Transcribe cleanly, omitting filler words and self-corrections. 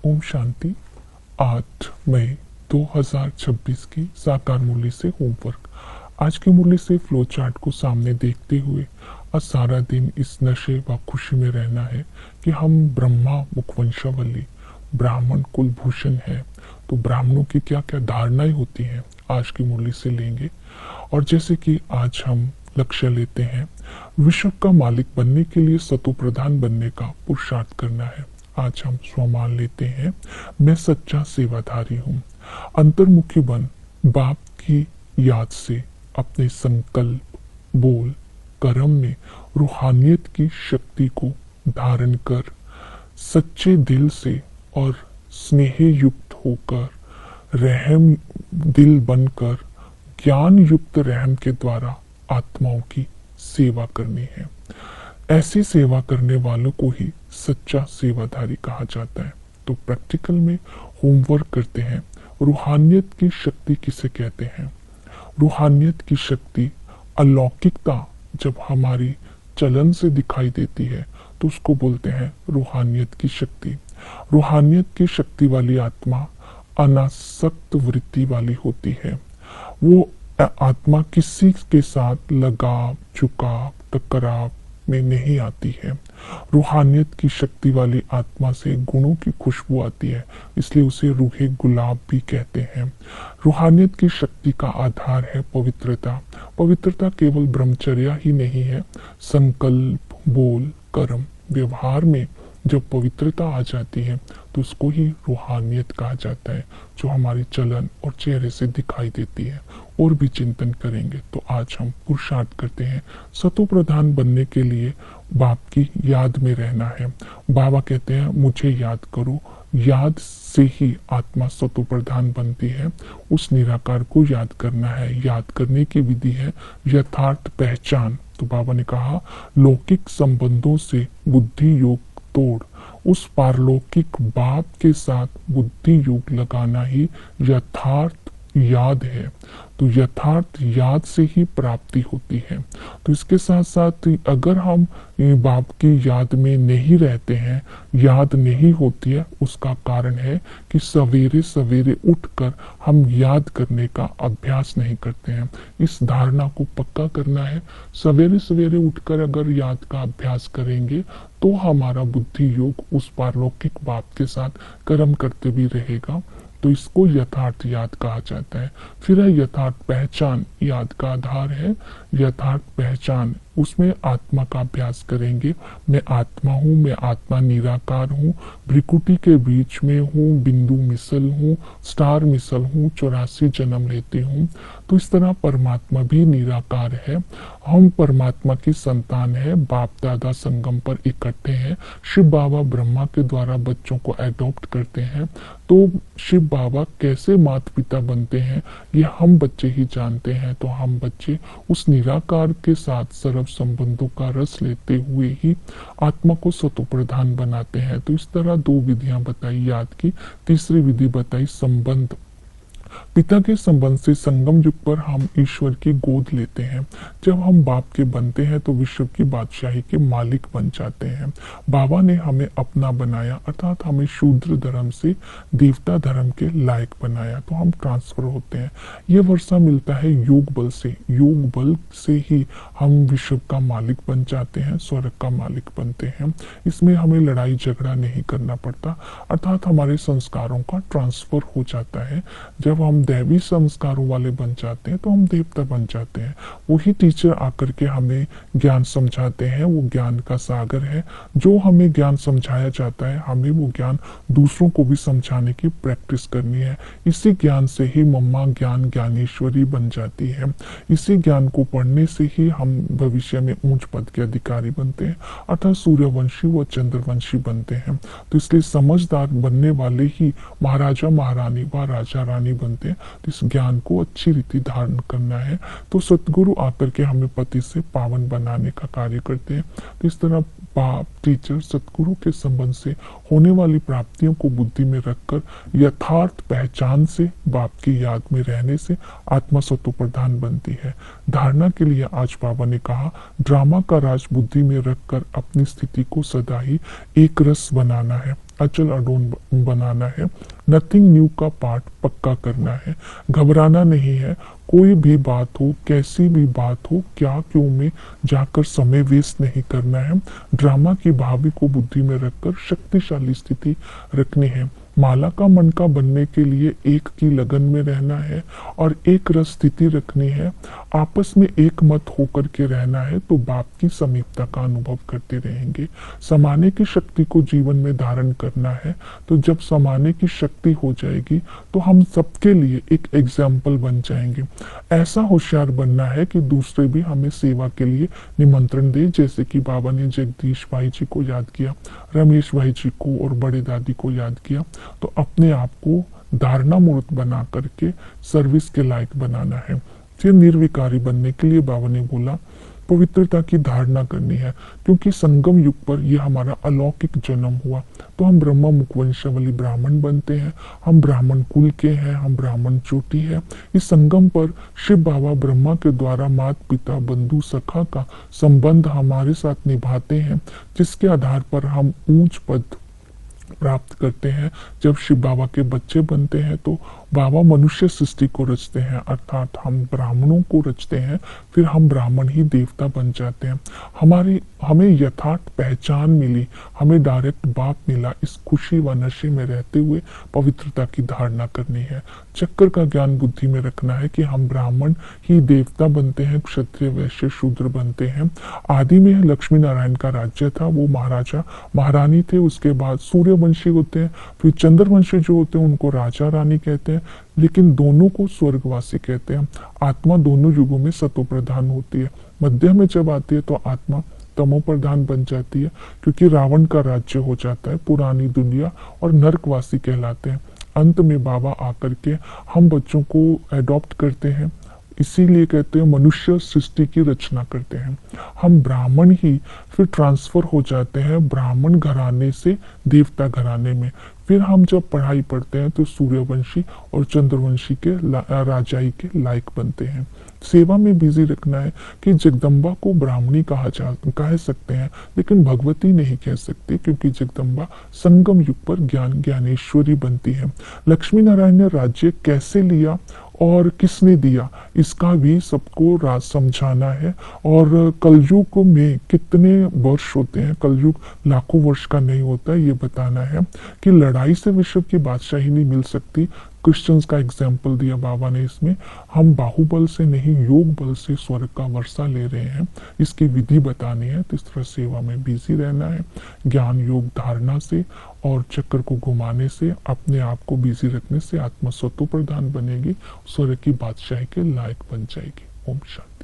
ओम शांति। 8 मई 2026 की साकार मुरली से होमवर्क। आज की मुरली से फ्लो चार्ट को सामने देखते हुए आज सारा दिन इस नशे व खुशी में रहना है कि हम ब्रह्मा मुखवंशावली ब्राह्मण कुलभूषण है। तो ब्राह्मणों की क्या क्या धारणाएं होती हैं आज की मुरली से लेंगे। और जैसे कि आज हम लक्ष्य लेते हैं, विश्व का मालिक बनने के लिए सतो प्रधान बनने का पुरुषार्थ करना है। आज हम स्वमान लेते हैं, मैं सच्चा सेवाधारी हूँ। अंतर्मुखी बन बाप की याद से अपने संकल्प, बोल, कर्म में रूहानियत की शक्ति को धारण कर सच्चे दिल से और स्नेह युक्त होकर रहम दिल बनकर ज्ञान युक्त रहम के द्वारा आत्माओं की सेवा करनी है। ऐसी सेवा करने वालों को ही सच्चा सेवाधारी कहा जाता है। तो प्रैक्टिकल में होमवर्क करते हैं, रूहानियत की शक्ति किसे कहते हैं। रूहानियत की शक्ति अलौकिकता जब हमारी चलन से दिखाई देती है तो उसको बोलते हैं रूहानियत की शक्ति। रूहानियत की शक्ति वाली आत्मा अनासक्त वृत्ति वाली होती है। वो आत्मा किसी के साथ लगाव, झुकाव, टकराव में नहीं आती है। रूहानियत की शक्ति वाली आत्मा से गुणों की खुशबू आती है, इसलिए उसे रूहे गुलाब भी कहते हैं। रूहानियत की शक्ति का आधार है पवित्रता। पवित्रता केवल ब्रह्मचर्या ही नहीं है, संकल्प, बोल, कर्म, व्यवहार में जब पवित्रता आ जाती है तो उसको ही रूहानियत कहा जाता है, जो हमारी चलन और चेहरे से दिखाई देती है। और भी चिंतन करेंगे तो आज हम पुरुषार्थ करते हैं, सतो प्रधान बनने के लिए बाप की याद में रहना है। बाबा कहते हैं मुझे याद करो, याद से ही आत्मा सतो प्रधान बनती है। उस निराकार को याद करना है। याद करने की विधि है यथार्थ पहचान। तो बाबा ने कहा लौकिक संबंधों से बुद्धि योग तोड़ उस पारलौकिक बाप के साथ बुद्धि योग लगाना ही यथार्थ याद है। तो यथार्थ याद से ही प्राप्ति होती है। तो इसके साथ साथ अगर हम बाप की याद में नहीं रहते हैं, याद नहीं होती है, उसका कारण है कि सवेरे सवेरे उठकर हम याद करने का अभ्यास नहीं करते हैं। इस धारणा को पक्का करना है। सवेरे सवेरे उठकर अगर याद का अभ्यास करेंगे तो हमारा बुद्धि योग उस पारलौकिक बाप के साथ कर्म करते भी रहेगा। तो इसको यथार्थ याद कहा जाता है। फिर है यथार्थ पहचान, याद का आधार है यथार्थ पहचान। उसमें आत्मा का अभ्यास करेंगे। मैं आत्मा हूँ, मैं आत्मा निराकार हूँ, भ्रिकुटी के बीच में हूँ, बिंदु मिसल हूँ, स्टार मिसल हूँ, 84 जन्म लेती हूँ। तो इस तरह परमात्मा भी निराकार है। हम परमात्मा की संतान है, बाप दादा संगम पर इकट्ठे हैं। शिव बाबा ब्रह्मा के द्वारा बच्चों को एडॉप्ट करते हैं। तो शिव बाबा कैसे माता पिता बनते हैं ये हम बच्चे ही जानते हैं। तो हम बच्चे उस निराकार के साथ सर्व संबंधों का रस लेते हुए ही आत्मा को सतो प्रधान बनाते हैं। तो इस तरह 2 विधियां बताई याद की। तीसरी विधि बताई संबंध। पिता के संबंध से संगम युग पर हम ईश्वर की गोद लेते हैं। जब हम बाप के बनते हैं तो विश्व की बादशाही के मालिक बन जाते हैं। बाबा ने हमें अपना बनाया, अर्थात हमें शूद्र धर्म से देवता धर्म के लायक बनाया। तो हम ट्रांसफर होते हैं। ये वर्षा मिलता है योग बल से। योग बल से ही हम विश्व का मालिक बन जाते हैं, स्वर्ग का मालिक बनते हैं। इसमें हमें लड़ाई झगड़ा नहीं करना पड़ता, अर्थात हमारे संस्कारों का ट्रांसफर हो जाता है। जब हम दैवी संस्कारों वाले बन जाते हैं तो हम देवता बन जाते हैं। वही टीचर आकर के हमें ज्ञान समझाते हैं। वो ज्ञान का सागर है। जो हमें ज्ञान समझाया जाता है, हमें वो ज्ञान दूसरों को भी समझाने की प्रैक्टिस करनी है। इसी ज्ञान से ही मम्मा ज्ञान ज्ञानेश्वरी बन जाती है। इसी ज्ञान को पढ़ने से ही हम भविष्य में ऊंच पद के अधिकारी बनते हैं, अर्थात सूर्यवंशी व चंद्रवंशी बनते हैं। तो इसलिए समझदार बनने वाले ही महाराजा महारानी व राजा रानी बनते हैं। तो इस ज्ञान को अच्छी रीति धारण करना है। तो सतगुरु आकर के हमें पति से पावन बनाने का कार्य करते हैं। तो इस तरह बाप, टीचर, सतगुरु के संबंध से होने वाली प्राप्तियों को बुद्धि में रखकर यथार्थ पहचान से बाप की याद में रहने से आत्मा सतो प्रधान बनती है। धारणा के लिए आज बाबा ने कहा ड्रामा का राज बुद्धि में रखकर अपनी स्थिति को सदा ही एक रस बनाना है। अचल अडोल बनाना है। नथिंग न्यू का पाठ पक्का करना है। घबराना नहीं है। कोई भी बात हो, कैसी भी बात हो, क्या क्यों में जाकर समय वेस्ट नहीं करना है। ड्रामा की भावी को बुद्धि में रखकर शक्तिशाली स्थिति रखनी है। माला का मन का बनने के लिए एक की लगन में रहना है और एक रस स्थिति रखनी है। आपस में एक मत होकर के रहना है तो बाप की समीपता का अनुभव करते रहेंगे। समाने की शक्ति को जीवन में धारण करना है, तो जब समाने की शक्ति हो जाएगी तो हम सबके लिए एक एग्जाम्पल बन जाएंगे। ऐसा होशियार बनना है कि दूसरे भी हमें सेवा के लिए निमंत्रण दे। जैसे कि बाबा ने जगदीश भाई जी को याद किया, रमेश भाई जी को और बड़े दादी को याद किया, तो अपने आप को धारणा मूर्त बना करके सर्विस के लायक बनाना है। फिर निर्विकारी बनने के लिए बाबा ने बोला पवित्रता की धारणा करनी है, क्योंकि संगम युग पर यह हमारा अलौकिक जन्म हुआ तो हम ब्रह्मा मुखवंशावली ब्राह्मण बनते हैं। हम ब्राह्मण कुल के हैं, हम ब्राह्मण चोटी है। इस संगम पर शिव बाबा ब्रह्मा के द्वारा माता पिता बंधु सखा का संबंध हमारे साथ निभाते हैं, जिसके आधार पर हम ऊंच पद प्राप्त करते हैं। जब शिव बाबा के बच्चे बनते हैं तो बाबा मनुष्य सृष्टि को रचते हैं, अर्थात हम ब्राह्मणों को रचते हैं, फिर हम ब्राह्मण ही देवता बन जाते हैं। हमें यथार्थ पहचान मिली, हमें डायरेक्ट बाप मिला। इस खुशी व नशे में रहते हुए पवित्रता की धारणा करनी है। चक्कर का ज्ञान बुद्धि में रखना है कि हम ब्राह्मण ही देवता बनते हैं, क्षत्रिय वैश्य शूद्र बनते हैं। आदि में लक्ष्मी नारायण का राज्य था, वो महाराजा महारानी थे। उसके बाद सूर्यवंशी होते हैं, फिर चंद्रवंशी जो होते हैं उनको राजा रानी कहते हैं, लेकिन दोनों को स्वर्गवासी कहते हैं। आत्मा दोनों युगों में सतो प्रधान होती है। मध्य में जब आती है तो आत्मा तमो प्रधान बन जाती है, क्योंकि रावण का राज्य हो जाता है। पुरानी दुनिया और नरकवासी कहलाते हैं। अंत में बाबा आकर के हम बच्चों को एडॉप्ट करते हैं, इसीलिए कहते हैं मनुष्य सृष्टि की रचना करते हैं। हम ब्राह्मण ही फिर ट्रांसफर हो जाते हैं ब्राह्मण घराने से देवता घराने में। फिर हम जब पढ़ाई पढ़ते हैं तो सूर्यवंशी और चंद्रवंशी के राजाई के लायक बनते हैं। सेवा में बिजी रखना है कि जगदम्बा को ब्राह्मणी कह सकते हैं, लेकिन भगवती नहीं कह सकते, क्योंकि जगदम्बा संगम युग पर ज्ञानेश्वरी बनती है। लक्ष्मी नारायण ने राज्य कैसे लिया और किसने दिया, इसका भी सबको समझाना है। और कलयुग में कितने वर्ष होते हैं, कलयुग लाखों वर्ष का नहीं होता, ये बताना है कि लड़ाई से विश्व की बादशाही नहीं मिल सकती। क्रिश्चियंस का एग्जाम्पल दिया बाबा ने इसमें। हम बाहुबल से नहीं, योग बल से स्वर्ग का वर्षा ले रहे हैं, इसकी विधि बतानी है। तो इस तरह सेवा में बिजी रहना है, ज्ञान योग धारणा से और चक्कर को घुमाने से, अपने आप को बिजी रखने से आत्मा स्वतो प्रधान बनेगी, स्वर्ग की बादशाही के लायक बन जाएगी। ओम शांति।